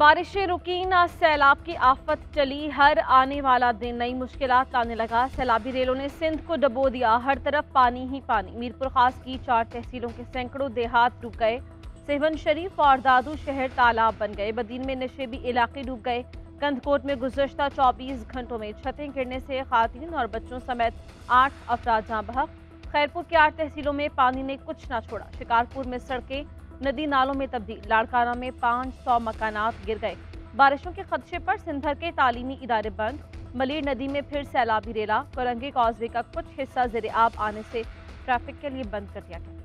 बारिशें रुकी ना, सैलाब की आफत चली। हर आने वाला दिन नई मुश्किलात लाने लगा। सैलाबी रेलों ने सिंध को डुबो दिया। हर तरफ पानी ही पानी। मीरपुर खास की 4 तहसीलों के सैकड़ों देहात डूब गए। सेवन शरीफ और दादू शहर तालाब बन गए। बदीन में नशेबी इलाके डूब गए। कंदकोट में गुज़श्ता 24 घंटों में छतें गिरने से खातून और बच्चों समेत 8 अफराद जाँ बहक। खैरपुर की 8 तहसीलों में पानी ने कुछ न छोड़ा। शिकारपुर में सड़कें नदी नालों में तब्दील। लाड़काना में 500 मकानात गिर गए। बारिशों के खदशे पर सिंधर के तालीमी इदारे बंद। मलीर नदी में फिर सैलाबी रेला। कोरंगी कॉजवे का कुछ हिस्सा ज़ेरे आब आने से ट्रैफिक के लिए बंद कर दिया गया।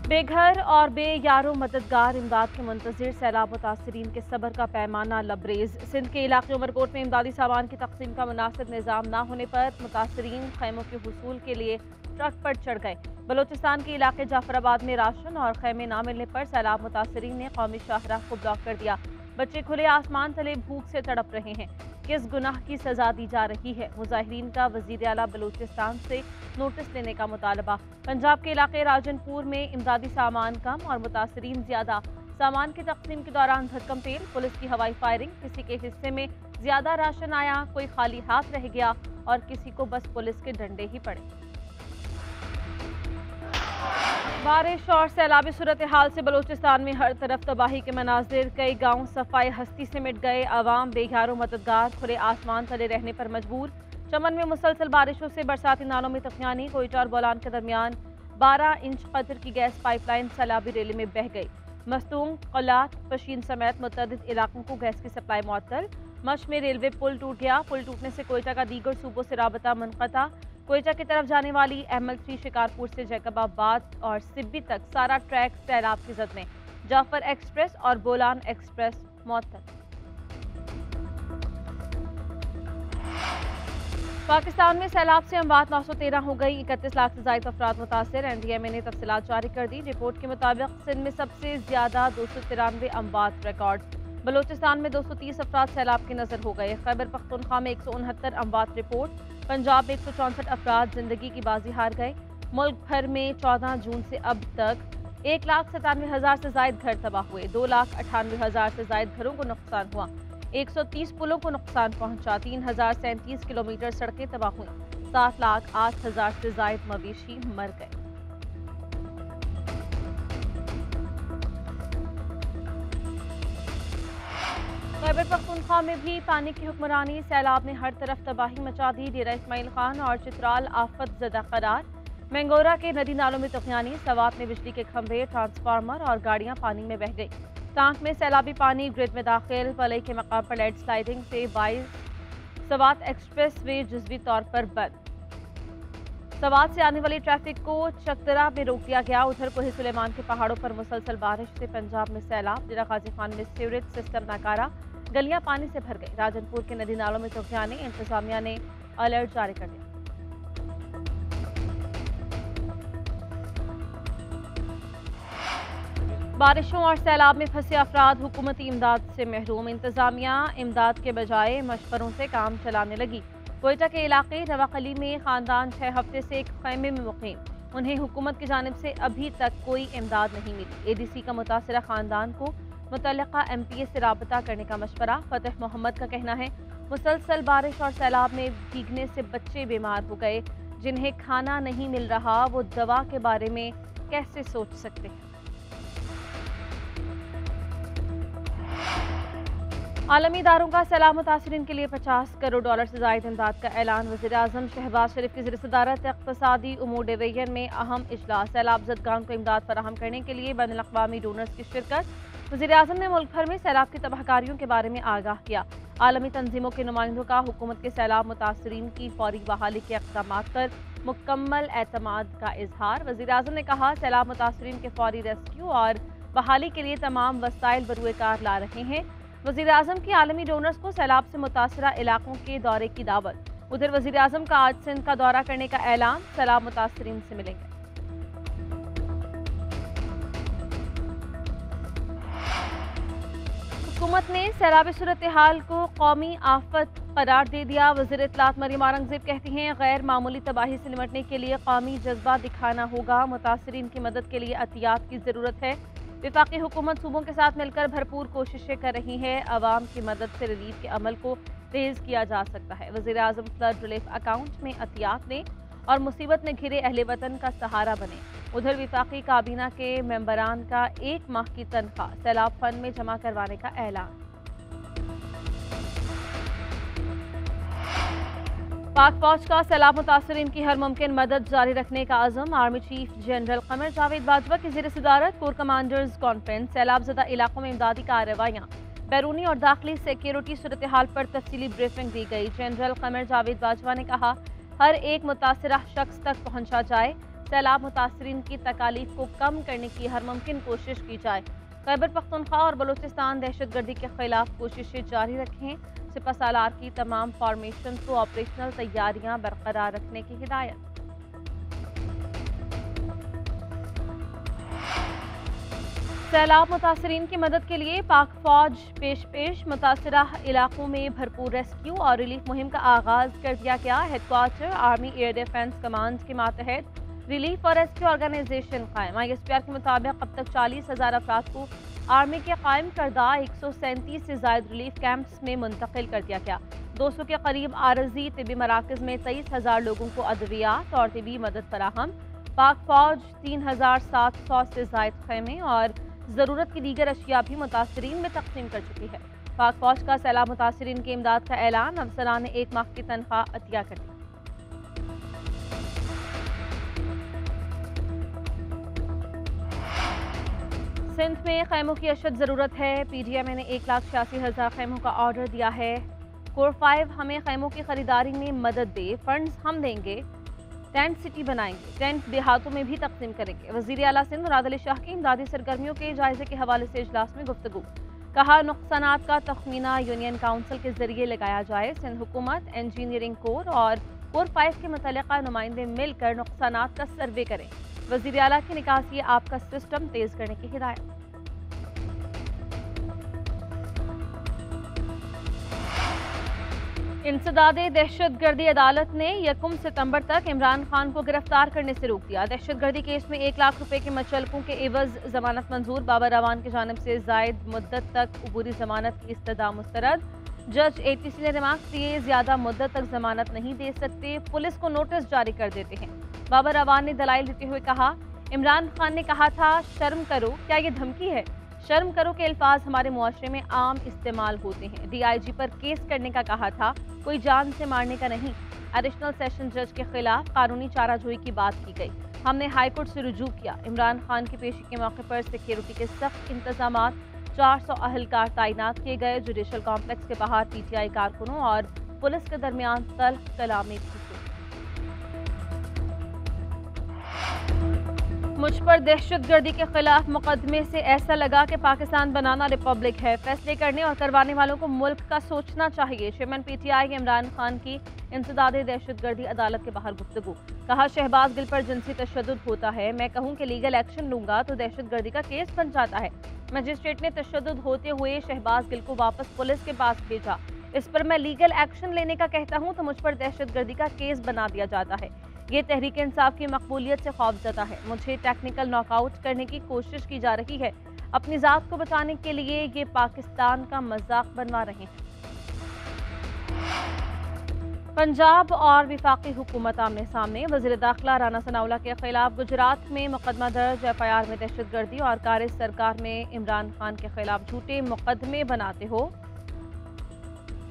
बेघर और बेयारो मददगार इमदाद के मुंतजिर सैलाब मुतासरीन के सब्र का पैमाना लबरेज। सिंध के इलाके उमरकोट में इमदादी सामान की तकसीम का मुनासिब निज़ाम न होने पर मुतासरीन खैमों के हुसूल के लिए ट्रक पर चढ़ गए। बलोचिस्तान के इलाके जाफराबाद में राशन और खैमे न मिलने पर सैलाब मुतासरीन ने कौमी शाहराह को ब्लॉक कर दिया। बच्चे खुले आसमान तले भूख से तड़प रहे हैं। किस गुनाह की सजा दी जा रही है? मुजाहिरीन का वजीर आला बलूचिस्तान से नोटिस लेने का मुतालबा। पंजाब के इलाके राजनपुर में इमदादी सामान कम और मुतासरीन ज्यादा। सामान की तकसीम के दौरान धक्कम तेल, पुलिस की हवाई फायरिंग। किसी के हिस्से में ज्यादा राशन आया, कोई खाली हाथ रह गया और किसी को बस पुलिस के डंडे ही पड़े। बारिश और सैलाबी सूरत हाल से बलूचिस्तान में हर तरफ तबाही के मनाजिर। कई गांव सफाई हस्ती से मिट गए। आवाम बेघारों मददगार खुले आसमान तले रहने पर मजबूर। चमन में मुसलसल बारिशों से बरसाती नालों में तफियानी। कोयटा और बोलान के दरमियान 12 इंच कदर की गैस पाइपलाइन सैलाबी रेले में बह गई। मस्तूंग, कलात, पशीन समेत मुतअद्दिद इलाकों को गैस की सप्लाई मुअत्तल। मश में रेलवे पुल टूट गया। पुल टूटने से कोयटा का दीगर सूबों से राबता मुनक़ता। कोयटा की तरफ जाने वाली ML3 शिकारपुर से जैकबाबाद और सिब्बी तक सारा ट्रैक सैलाब की जद में। जाफर एक्सप्रेस और बोलान एक्सप्रेस मुअत्तल। पाकिस्तान में सैलाब से अमवात 913 हो गई। 31 लाख से ज्यादा अफराद मुतासर। NDMA ने तफसीलात जारी कर दी। रिपोर्ट के मुताबिक सिंध में सबसे ज्यादा 293 अमवात रिकॉर्ड। बलोचिस्तान में 230 अफराद सैलाब की नजर हो गए। खैबर पख्तूनख्वा में 169 अमवात रिपोर्ट। पंजाब में 164 अफराद जिंदगी की बाजी हार गए। मुल्क भर में 14 जून से अब तक 1,97,000 से ज्यादा घर तबाह हुए। 2,98,000 से ज्यादा घरों को नुकसान हुआ। 130 पुलों को नुकसान पहुंचा। 3,037 किलोमीटर सड़कें तबाह हुई। 7,08,000 से ज्यादा मवेशी मर गए। खैबर पख्तूनख्वा में भी पानी की हुक्मरानी। सैलाब ने हर तरफ तबाही मचा दी। डेरा इस्माइल खान और चित्राल आफत ज़दा करार। मैंगोरा के नदी नालों में तफियानी। सवात में बिजली के खंभे, ट्रांसफार्मर और गाड़ियां पानी में बह गई। टांक में सैलाबी पानी ग्रिड में दाखिल। पलई के मकाम पर लैंड स्लाइडिंग से 22 सवात एक्सप्रेस वे जुजवी तौर पर बंद। सवात से आने वाली ट्रैफिक को चकदरा में रोक दिया गया। उधर कोहे सुलेमान के पहाड़ों पर मुसलसल बारिश से पंजाब में सैलाब। डेरा गाजी खान में सीवरेज सिस्टम नाकारा। गलियां पानी से भर गई। राजनपुर के नदी नालों में तूफानी। इंतजामिया ने अलर्ट जारी कर दिया। बारिशों और सैलाब में फंसे अफराद हुकूमती इमदाद से महरूम। इंतजामिया इमदाद के बजाय मशवरों से काम चलाने लगी। कोयटा के इलाके रवाकली में खानदान 6 हफ्ते से एक खैमे में मुकीम। उन्हें हुकूमत की जानिब से अभी तक कोई इमदाद नहीं मिली। ADC का मुतासरा खानदान को मुतल्लिका MPA से राबता करने का मशवरा। फतेह मोहम्मद का कहना है मुसलसल बारिश और सैलाब में भीगने से बच्चे बीमार हो गए। जिन्हें खाना नहीं मिल रहा वो दवा के बारे में कैसे सोच सकते हैं। आलमी इदारों का सैलाब मुतासरीन के लिए $50 करोड़ से ज्यादा इमदाद का ऐलान। वज़ीर-ए-आज़म शहबाज शरीफ की ज़ेर-ए-सदारत इक़्तिसादी उमूर डिवीजन में अहम इजलास। सैलाब ज़दगान को इमदाद फराहम करने के लिए बैनुल-अक़वामी डोनर्स की शिरकत। वज़ीर-ए-आज़म ने मुल्क भर में सैलाब की तबाहकारियों के बारे में आगाह किया। आलमी तंजीमों के नुमाइंदों का हुकूमत के सैलाब मुतासरीन की फौरी बहाली के इक़दामात पर मुकम्मल एतमाद का इजहार। वज़ीर-ए-आज़म ने कहा सैलाब मुतासरीन के फौरी रेस्क्यू और बहाली के लिए तमाम वसाइल बरूएकार ला रहे हैं। वज़ीर-ए-आज़म की आलमी डोनर्स को सैलाब से मुतासरा इलाकों के दौरे की दावत। उधर वज़ीर-ए-आज़म का आज सिंध का दौरा करने का ऐलान। सैलाब मुतासरीन से मिलेंगे। हुकूमत ने सैलाबी सूरत हाल को कौमी आफत करार दे दिया। वज़ीर इत्तलात मरियम औरंगज़ेब कहती हैं गैर मामूली तबाही से निपटने के लिए कौमी जज्बा दिखाना होगा। मुतासरीन की मदद के लिए अतियात की ज़रूरत है। वफाकी हुकूमत सूबों के साथ मिलकर भरपूर कोशिशें कर रही है। अवाम की मदद से रिलीफ के अमल को तेज किया जा सकता है। वज़ीर आज़म फ्लड रिलीफ अकाउंट में अतियात लें और मुसीबत में घिरे अहले वतन का सहारा बने। उधर वफाकी काबीना के मेंबरान का 1 माह की तनख्वाह सैलाब फंड में जमा करवाने का ऐलान। पाक फौज का सैलाब मुतासरीन की हर मुमकिन मदद जारी रखने का अज़म। Army chief general Qamar Javed Bajwa की ज़ेर सदारत कोर कमांडर्स कॉन्फ्रेंस। सैलाबज़दा इलाकों में इमदादी कार्रवाइयाँ, बैरूनी और दाखिली सिक्योरिटी सूरत हाल पर तफसीली ब्रीफिंग दी गई। जनरल कमर जावेद बाजवा ने कहा, हर एक मुतासरा शख्स तक पहुँचा जाए। सैलाब मुतासरीन की तकालीफ को कम करने की हर मुमकिन कोशिश की जाए। खैबर पख्तूनख्वा और बलूचिस्तान दहशतगर्दी के खिलाफ कोशिशें जारी रखें। सिपह सालार की तमाम फॉर्मेशन को ऑपरेशनल तैयारियां बरकरार रखने की हिदायत। सैलाब मुतासरीन की मदद के लिए पाक फौज पेश मुतासरा इलाकों में भरपूर रेस्क्यू और रिलीफ मुहिम का आगाज कर दिया गया। Headquarter army air defence command के मातहत रिलीफ और रेस्क्यू ऑर्गेनाइजेशन कायम। ISPR के मुताबिक अब तक 40,000 अफराद को आर्मी के कायम करदा 137 से ज्यादा रिलीफ कैंप्स में मुंतकिल कर दिया गया। 200 के करीब आरजी तिबी मराकज में 23,000 लोगों को अद्वियात और तिबी मदद फराहम। पाक फौज 3,700 से ज्यादा खैमे और ज़रूरत की दीगर अशिया भी मुतासरीन में तकसीम कर चुकी है। पाक फौज का सैलाब मुतासरीन की इमदाद का ऐलान। अफसरान ने 1 माह की तनख्वाह अतिया कर दी। सिंध में खैमों की अशद ज़रूरत है। PDMA ने 1,86,000 खैमों का ऑर्डर दिया है। कोर 5 हमें खैमों की खरीदारी में मदद दे, फंड्स हम देंगे, टेंट सिटी बनाएंगे, टेंट देहातों में भी तकसीम करेंगे। वज़ीर आला सिंध मुराद अली शाह की इमदादी सरगर्मियों के जायजे के हवाले से इजलास में गुफ्तगू। कहा, नुकसानात का तखमीना यूनियन काउंसिल के जरिए लगाया जाए। सिंध हुकूमत, इंजीनियरिंग कोर और कोर 5 के मुतल्लिका नुमाइंदे मिलकर नुकसानात का सर्वे करें। वज़ीर आला की निकासी आपका सिस्टम तेज करने की हिदायत। इंसदादे दहशतगर्दी अदालत ने 1 सितंबर तक इमरान खान को गिरफ्तार करने से रोक दिया। दहशतगर्दी केस में 1 लाख रुपए के मचलकों के एवज जमानत मंजूर। बाबर अवान की जानिब से जायद मुद्दत तक अबूरी जमानत की इस्तदा मुस्तरद। जज ATC ने रिमार्क्स दिए, ज्यादा मुद्दत तक जमानत नहीं दे सकते, पुलिस को नोटिस जारी कर देते हैं। बाबर अवान ने दलाइल देते हुए कहा, इमरान खान ने कहा था शर्म करो, क्या ये धमकी है? शर्म करो के अल्फाज हमारे मुआशरे में आम इस्तेमाल होते हैं। DIG पर केस करने का कहा था, कोई जान से मारने का नहीं। एडिशनल सेशन जज के खिलाफ कानूनी चाराजोई की बात की गई। हमने हाईकोर्ट से रुजू किया। इमरान खान की पेशी के मौके पर सिक्योरिटी के सख्त इंतजाम, 400 अहलकार तैनात किए गए। जुडिशल कॉम्प्लेक्स के बाहर PTI कारकुनों और पुलिस के दरमियान तल्ख कलामी थी। मुझ पर दहशतगर्दी के खिलाफ मुकदमे से ऐसा लगा कि पाकिस्तान बनाना रिपब्लिक है। फैसले करने और करवाने वालों को मुल्क का सोचना चाहिए। चेयरमैन PTI इमरान खान की इंसदादे दहशतगर्दी अदालत के बाहर गुफ्तगू। कहा, शहबाज गिल पर जिनसी तशद्दुद होता है, मैं कहूँ कि लीगल एक्शन लूंगा तो दहशतगर्दी का केस बन जाता है। मजिस्ट्रेट ने तशद्दुद होते हुए शहबाज गिल को वापस पुलिस के पास भेजा। इस पर मैं लीगल एक्शन लेने का कहता हूँ तो मुझ पर दहशतगर्दी का केस बना दिया जाता है। ये तहरीक इंसाफ की मकबूलियत से खौफजदा है। मुझे टेक्निकल नॉकआउट करने की कोशिश की जा रही है। अपनी जात को बचाने के लिए ये पाकिस्तान का मजाक बनवा रहे हैं। पंजाब और वफाकी हुकूमत आमने सामने। वज़ीर दाखिला राना सनाउल्लाह के खिलाफ गुजरात में मुकदमा दर्ज। FIR में दहशतगर्दी और कार सरकार में इमरान खान के खिलाफ झूठे मुकदमे बनाते हो।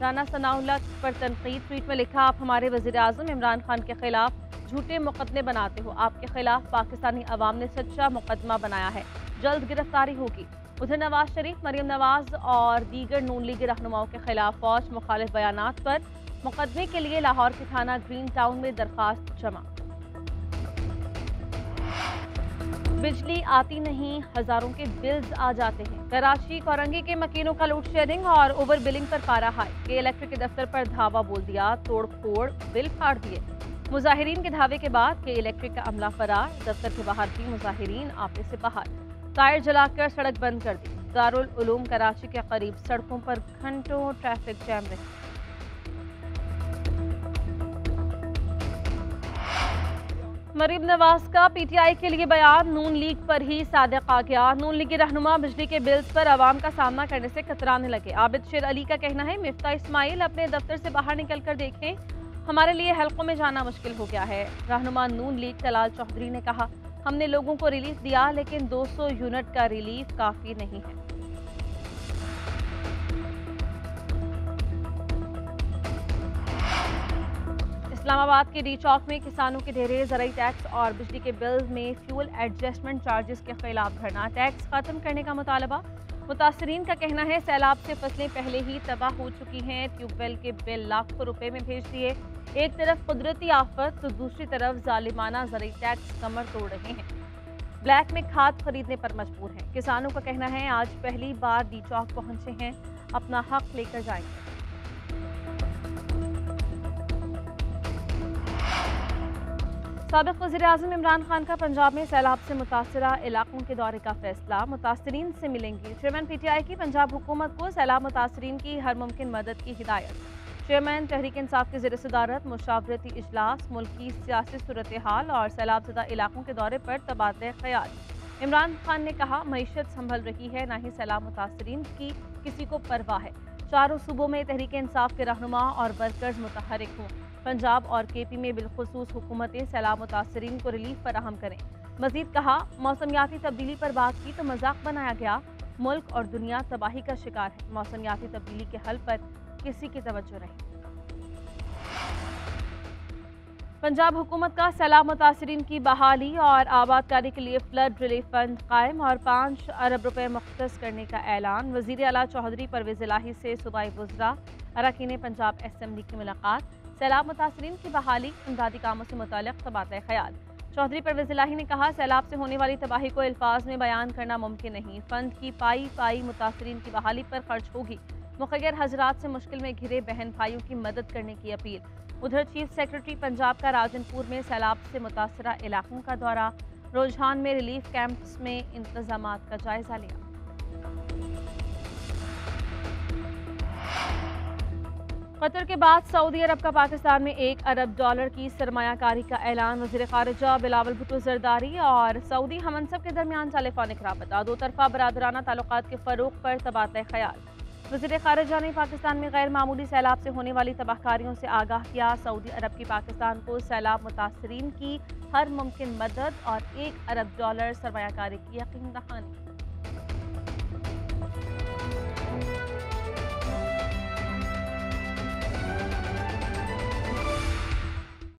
राना सनाउल्लाह पर तनकीद। ट्वीट में लिखा, आप हमारे वज़ीर आज़म इमरान खान के खिलाफ झूठे मुकदमे बनाते हो। आपके खिलाफ पाकिस्तानी अवाम ने सच्चा मुकदमा बनाया है, जल्द गिरफ्तारी होगी। उधर नवाज शरीफ, मरियम नवाज और दीगर नून लीग रहनुमाओं के खिलाफ फौज मुखालिफ बयानात पर मुकदमे के लिए लाहौर के थाना ग्रीन टाउन में दरखास्त जमा। बिजली आती नहीं, हजारों के बिल्स आ जाते हैं। कराची कोरंगी के मकीनों का लोड शेडिंग और ओवर बिलिंग पर पारा हाई। के इलेक्ट्रिक के दफ्तर पर धावा बोल दिया, तोड़ फोड़, बिल फाड़ दिए। मुजाहिरीन के धावे के बाद के इलेक्ट्रिक का अमला फरार। दफ्तर के बाहर भी मुजाहिरीन आपे से बाहर। टायर जलाकर सड़क बंद कर दी। दारुल उलूम कराची के करीब सड़कों पर घंटों ट्रैफिक जैम रही। मरीम नवाज का पीटीआई के लिए बयान, नून लीग पर ही सादिक आ गया। नून लीगी रहनुमा बिजली के बिल्स पर आवाम का सामना करने से कतराने लगे। आबिद शेर अली का कहना है, मिफ्ता इस्माइल अपने दफ्तर से बाहर निकल कर देखें, हमारे लिए हलकों में जाना मुश्किल हो गया है। रहनुमा नून लीग तलाल चौधरी ने कहा, हमने लोगों को रिलीफ दिया लेकिन 200 यूनिट का रिलीफ काफ़ी नहीं है। इस्लामाबाद के डी चौक में किसानों के ढेरे ज़रूरी टैक्स और बिजली के बिल में फ्यूल एडजस्टमेंट चार्जेस के खिलाफ धरना, टैक्स खत्म करने का मुतालबा। मुतासरीन का कहना है, सैलाब से फसलें पहले ही तबाह हो चुकी हैं, ट्यूबवेल के बिल लाखों रुपए में भेज दिए। एक तरफ कुदरती आफत तो दूसरी तरफ जालिमाना ज़रूरी टैक्स कमर तोड़ रहे हैं। ब्लैक में खाद खरीदने पर मजबूर हैं। किसानों का कहना है, आज पहली बार डी चौक पहुंचे हैं, अपना हक लेकर जाएंगे। साबिक़ वज़ीर-ए-आज़म इमरान खान का पंजाब में सैलाब से मुतासरा इलाकों के दौरे का फैसला, मुतासरीन से मिलेंगे। चेयरमैन पीटीआई की पंजाब हुकूमत को सैलाब मुतासरीन की हर मुमकिन मदद की हिदायत। चेयरमैन तहरीक इंसाफ की ज़ेर सदारत मुशावरती इजलास, मुल्क की सियासी सूरत हाल और सैलाबज़दा इलाकों के दौरे पर तबादले ख्याल। इमरान खान ने कहा, मईशत संभल रही है, ना ही सैलाब मुतासरीन की किसी को परवाह है। चारों सूबों में तहरीक इंसाफ के रहनुमा और वर्कर्स मुतहरिक हों। पंजाब और केपी में बिलखुसूस हुकूमतें सैलाब मुतासरीन को रिलीफ फराहम करें। मजीद कहा, मौसमियाती तब्दीली पर बात की तो मजाक बनाया गया, मुल्क और दुनिया तबाही का शिकार है। मौसमियाती तब्दीली के हल पर किसी की तवज्जो नहीं। पंजाब हुकूमत का सैलाब मुतासरीन की बहाली और आबादकारी के लिए फ्लड रिलीफ फंड कायम और 5 अरब रुपए मुख्तस करने का ऐलान। वज़ीर आला चौधरी परवेज़ इलाही से सूबाई वज़रा अरकान पंजाब असम्बली की मुलाकात। सैलाब मुतासरीन की बहाली, इमदादी कामों से मुताल्लिक़ तबादला ख्याल। चौधरी परवेज़ इलाही ने कहा, सैलाब से होने वाली तबाही को अल्फाज में बयान करना मुमकिन नहीं। फंड की पाई मुतासरीन की बहाली पर खर्च होगी। मुखय्यर हजरात से मुश्किल में घिरे बहन भाइयों की मदद करने की अपील। उधर चीफ सेक्रेटरी पंजाब का राजनपुर में सैलाब से मुतासरा इलाकों का दौरा, रुझान में रिलीफ कैंप्स में इंतजामात का जायजा लिया। कतर के बाद सऊदी अरब का पाकिस्तान में $1 अरब की सरमायाकारी का ऐलान। वज़ीर ख़ारिजा बिलावल भुट्टो ज़रदारी और सऊदी हमनसब के दरमियान टेलीफोनिक राबता, दो तरफा बरादराना ताल्लुकात के फ़रोग़ पर तबादला ख्याल। वज़ीर ख़ारिजा ने पाकिस्तान में गैर मामूली सैलाब से होने वाली तबाहकारियों से आगाह किया। सऊदी अरब की पाकिस्तान को सैलाब मुतासरीन की हर मुमकिन मदद और $1 अरब सरमायाकारी की यकीन दहानी।